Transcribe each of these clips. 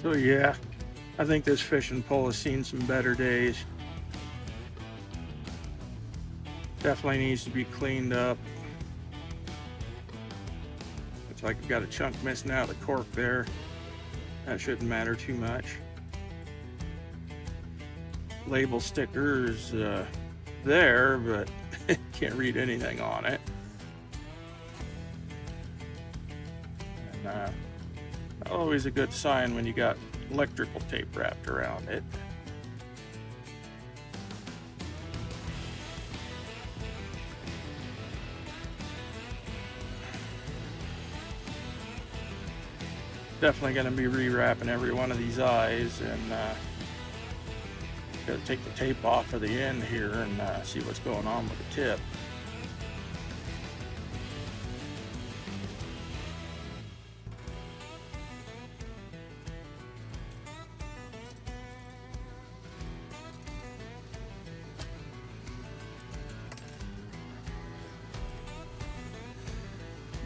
So yeah, I think this fishing pole has seen some better days. Definitely needs to be cleaned up. Looks like I've got a chunk missing out of the cork there. That shouldn't matter too much. Label stickers there, but can't read anything on it. And not always a good sign when you got electrical tape wrapped around it. Definitely going to be rewrapping every one of these eyes, and got to take the tape off of the end here and see what's going on with the tip.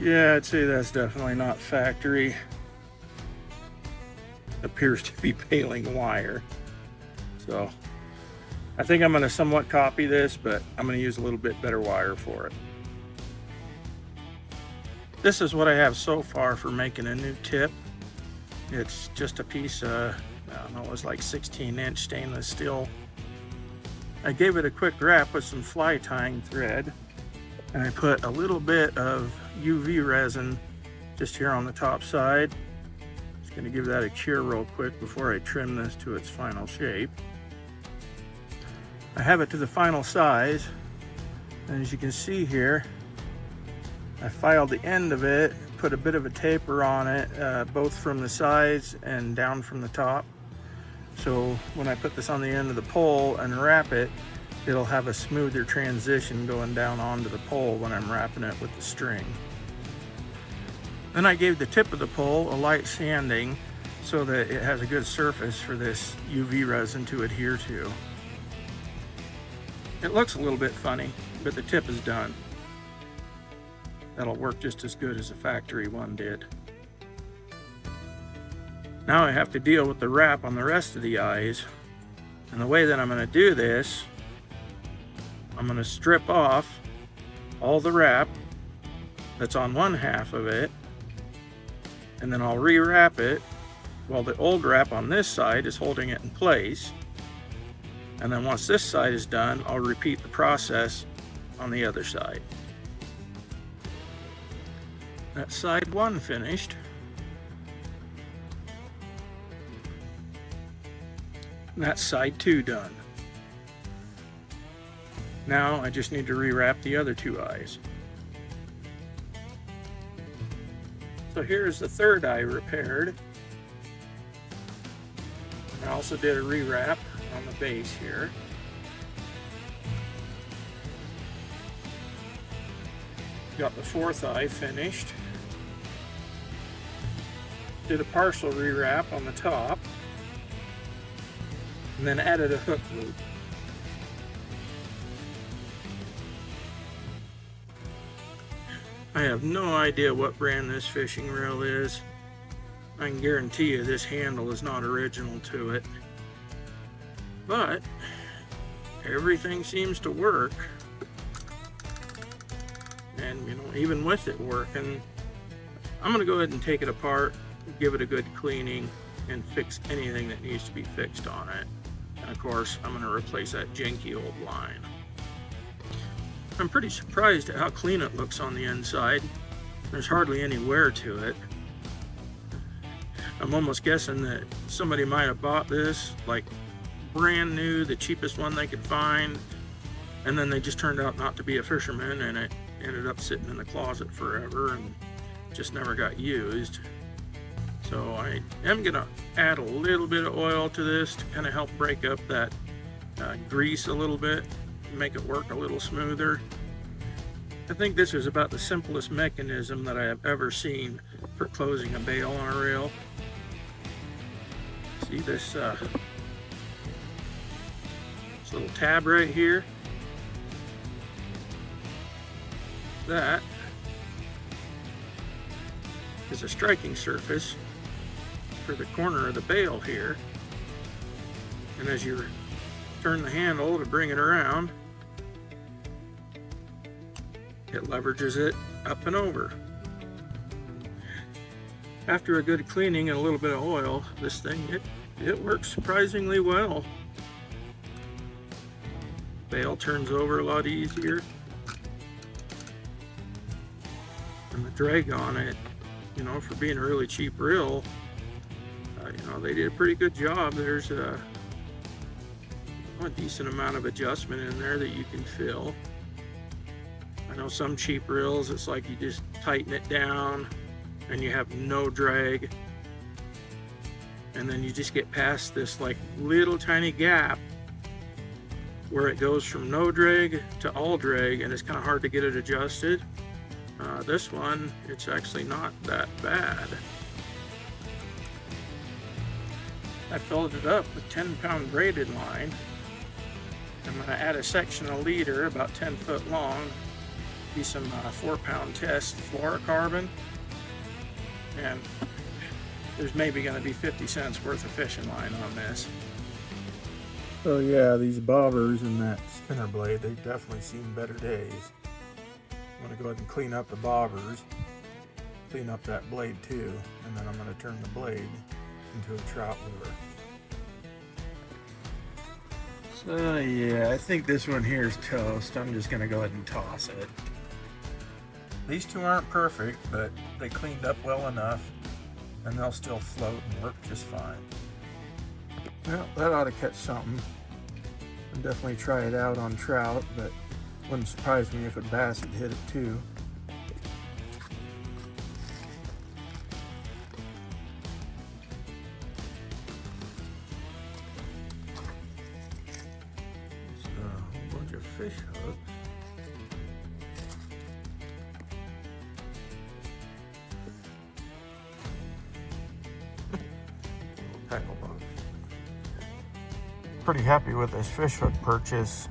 Yeah, I'd say that's definitely not factory. Appears to be paling wire. So I think I'm going to somewhat copy this, but I'm going to use a little bit better wire for it. This is what I have so far for making a new tip. It's just a piece of, I don't know, it was like 16-inch stainless steel. I gave it a quick wrap with some fly tying thread, and I put a little bit of UV resin just here on the top side. Going to give that a cure real quick before I trim this to its final shape. I have it to the final size, and as you can see here, I filed the end of it, put a bit of a taper on it, both from the sides and down from the top. So when I put this on the end of the pole and wrap it, it'll have a smoother transition going down onto the pole when I'm wrapping it with the string. Then I gave the tip of the pole a light sanding so that it has a good surface for this UV resin to adhere to. It looks a little bit funny, but the tip is done. That'll work just as good as a factory one did. Now I have to deal with the wrap on the rest of the eyes. And the way that I'm going to do this, I'm going to strip off all the wrap that's on one half of it, and then I'll rewrap it while the old wrap on this side is holding it in place. And then once this side is done, I'll repeat the process on the other side. That's side one finished. And that's side two done. Now I just need to rewrap the other two eyes. So here's the third eye repaired. I also did a rewrap on the base here. Got the fourth eye finished. Did a partial rewrap on the top, and then added a hook loop. I have no idea what brand this fishing reel is. I can guarantee you this handle is not original to it. But everything seems to work. And you know, even with it working, I'm gonna go ahead and take it apart, give it a good cleaning, and fix anything that needs to be fixed on it. And of course, I'm gonna replace that janky old line. I'm pretty surprised at how clean it looks on the inside. There's hardly any wear to it. I'm almost guessing that somebody might have bought this like brand new, the cheapest one they could find, and then they just turned out not to be a fisherman, and it ended up sitting in the closet forever and just never got used. So I am gonna add a little bit of oil to this to kind of help break up that grease a little bit, make it work a little smoother. I think this is about the simplest mechanism that I have ever seen for closing a bail on a reel. See this little tab right here? That is a striking surface for the corner of the bail here. And as you turn the handle to bring it around, it leverages it up and over. After a good cleaning and a little bit of oil, this thing, it works surprisingly well. Bail turns over a lot easier. And the drag on it, you know, for being a really cheap reel, you know, they did a pretty good job. There's a decent amount of adjustment in there that you can feel. I know some cheap reels, it's like you just tighten it down and you have no drag. And then you just get past this like little tiny gap where it goes from no drag to all drag, and it's kind of hard to get it adjusted. This one, it's actually not that bad. I filled it up with 10-pound braided line. I'm going to add a section of leader about 10 foot long, be some 4-pound test fluorocarbon, and there's maybe going to be 50 cents worth of fishing line on this. So yeah, these bobbers and that spinner blade, they've definitely seen better days. I'm going to go ahead and clean up the bobbers, clean up that blade too, and then I'm going to turn the blade into a trout lure. So yeah, I think this one here is toast. I'm just going to go ahead and toss it. These two aren't perfect, but they cleaned up well enough, and they'll still float and work just fine. Well, that ought to catch something. I'll definitely try it out on trout, but wouldn't surprise me if a bass had hit it too. Just a whole bunch of fish hooks. Tackle box. Pretty happy with this fish hook purchase.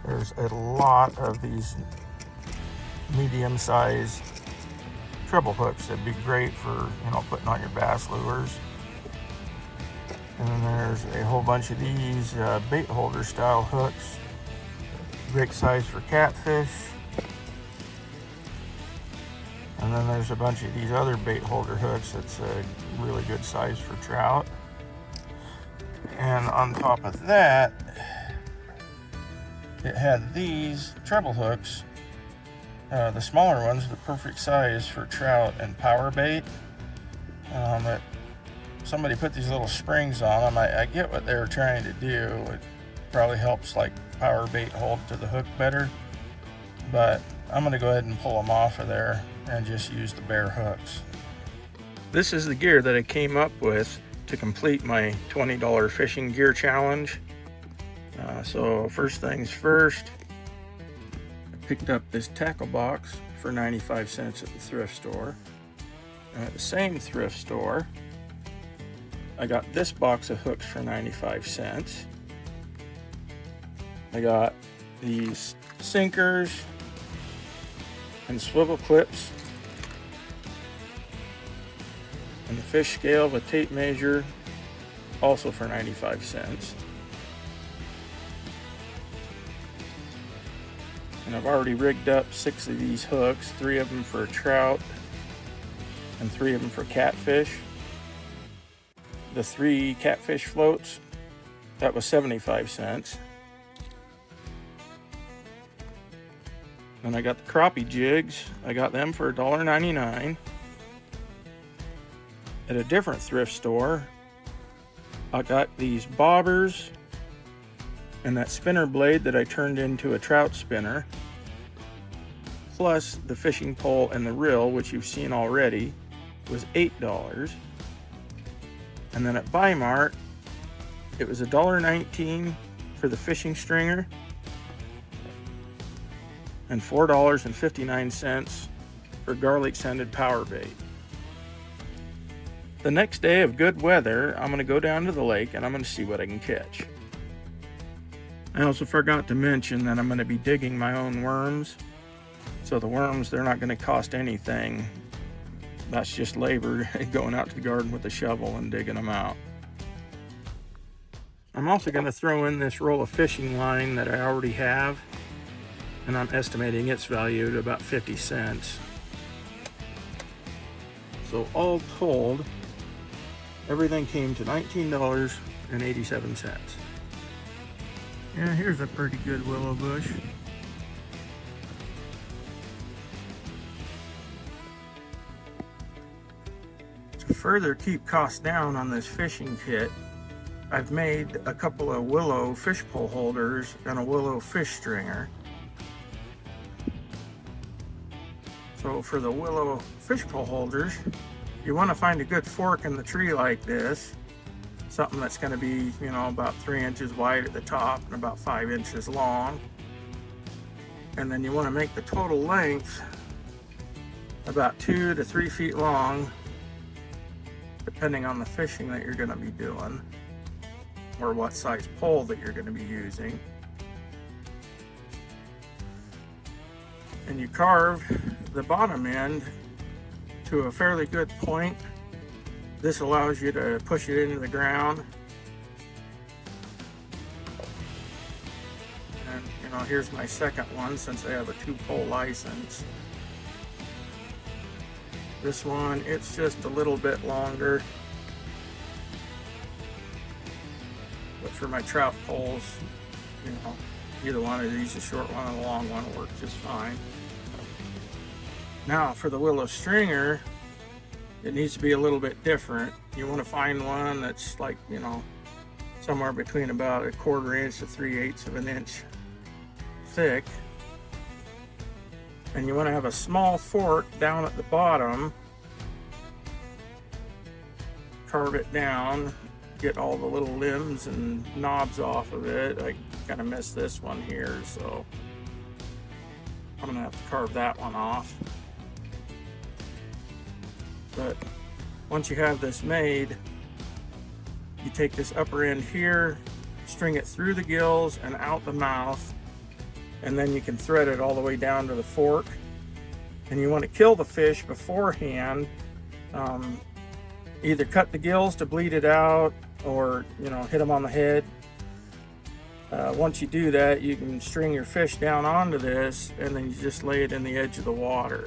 There's a lot of these medium-sized treble hooks that'd be great for, you know, putting on your bass lures. And then there's a whole bunch of these bait holder style hooks, great size for catfish. And then there's a bunch of these other bait holder hooks that's a really good size for trout. And on top of that, it had these treble hooks, the smaller ones, the perfect size for trout and power bait. Somebody put these little springs on them. I get what they were trying to do. It probably helps like power bait hold to the hook better, but I'm going to go ahead and pull them off of there and just use the bare hooks. This is the gear that I came up with to complete my $20 fishing gear challenge. So first things first, I picked up this tackle box for 95 cents at the thrift store. And at the same thrift store, I got this box of hooks for 95 cents. I got these sinkers and swivel clips and the fish scale with tape measure, also for 95 cents. And I've already rigged up 6 of these hooks, 3 of them for trout and 3 of them for catfish. The 3 catfish floats, that was 75 cents. Then I got the crappie jigs. I got them for $1.99. At a different thrift store, I got these bobbers and that spinner blade that I turned into a trout spinner, plus the fishing pole and the reel, which you've seen already, was $8. And then at Bi-Mart, it was $1.19 for the fishing stringer and $4.59 for garlic scented power bait. The next day of good weather, I'm going to go down to the lake and I'm going to see what I can catch. I also forgot to mention that I'm going to be digging my own worms. So the worms, they're not going to cost anything. That's just labor going out to the garden with a shovel and digging them out. I'm also going to throw in this roll of fishing line that I already have, and I'm estimating its value at about 50 cents. So all told, everything came to $19.87. Yeah, here's a pretty good willow bush. To further keep costs down on this fishing kit, I've made a couple of willow fish pole holders and a willow fish stringer. So for the willow fish pole holders, you want to find a good fork in the tree like this, something that's going to be, you know, about 3 inches wide at the top and about 5 inches long. And then you want to make the total length about 2 to 3 feet long, depending on the fishing that you're going to be doing or what size pole that you're going to be using. And you carve the bottom end to a fairly good point. This allows you to push it into the ground. And you know, here's my second one since I have a 2-pole license. This one, it's just a little bit longer. But for my trout poles, you know, either one of these, the short one or the long one, will work just fine. Now for the willow stringer, it needs to be a little bit different. You want to find one that's like, you know, somewhere between about 1/4 inch to 3/8 of an inch thick. And you want to have a small fork down at the bottom. Carve it down, get all the little limbs and knobs off of it. I kind of missed this one here, so I'm gonna have to carve that one off. But once you have this made, you take this upper end here, string it through the gills and out the mouth, and then you can thread it all the way down to the fork. And you want to kill the fish beforehand. Either cut the gills to bleed it out, or, you know, hit them on the head. Once you do that, you can string your fish down onto this, and then you just lay it in the edge of the water.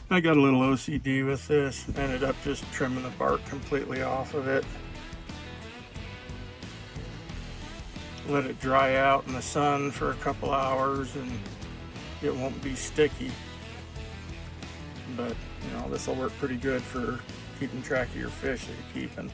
I got a little OCD with this. Ended up just trimming the bark completely off of it. Let it dry out in the sun for a couple hours and it won't be sticky. But, you know, this will work pretty good for keeping track of your fish that you're keeping.